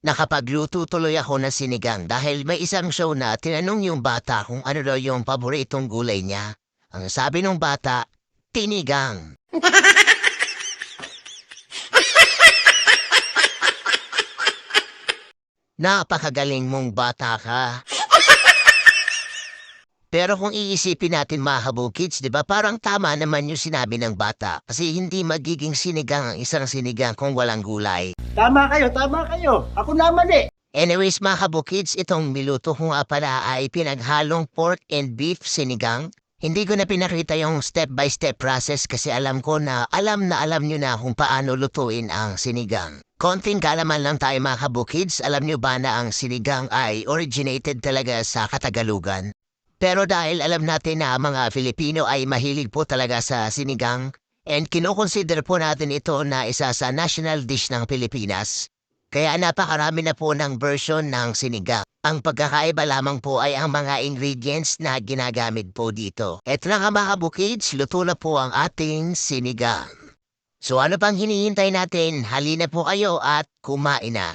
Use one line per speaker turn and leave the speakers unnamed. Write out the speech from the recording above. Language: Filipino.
Nakapagluto tuloy ako ng sinigang dahil may isang show na tinanong yung bata kung ano daw yung paboritong gulay niya. Ang sabi ng bata, tinigang. Napakagaling mong bata ka. Pero kung iisipin natin mga kabukits, di ba parang tama naman yung sinabi ng bata kasi hindi magiging sinigang ang isang sinigang kung walang gulay.
Tama kayo. Ako naman eh.
Anyways mga kabukits, itong niluto ko nga pala ay pinaghalong pork and beef sinigang. Hindi ko na pinakita yung step-by-step process kasi alam ko na alam nyo na kung paano lutuin ang sinigang. Konting kalaman lang tayo mga kabukids, alam nyo ba na ang sinigang ay originated talaga sa Katagalugan? Pero dahil alam natin na mga Filipino ay mahilig po talaga sa sinigang and kinoconsider po natin ito na isa sa national dish ng Pilipinas, kaya napakarami na po ng version ng sinigang. Ang pagkakaiba lamang po ay ang mga ingredients na ginagamit po dito. Eto na nga mga bukids, luto na po ang ating sinigang. So ano pang hinihintay natin? Halina po kayo at kumain na.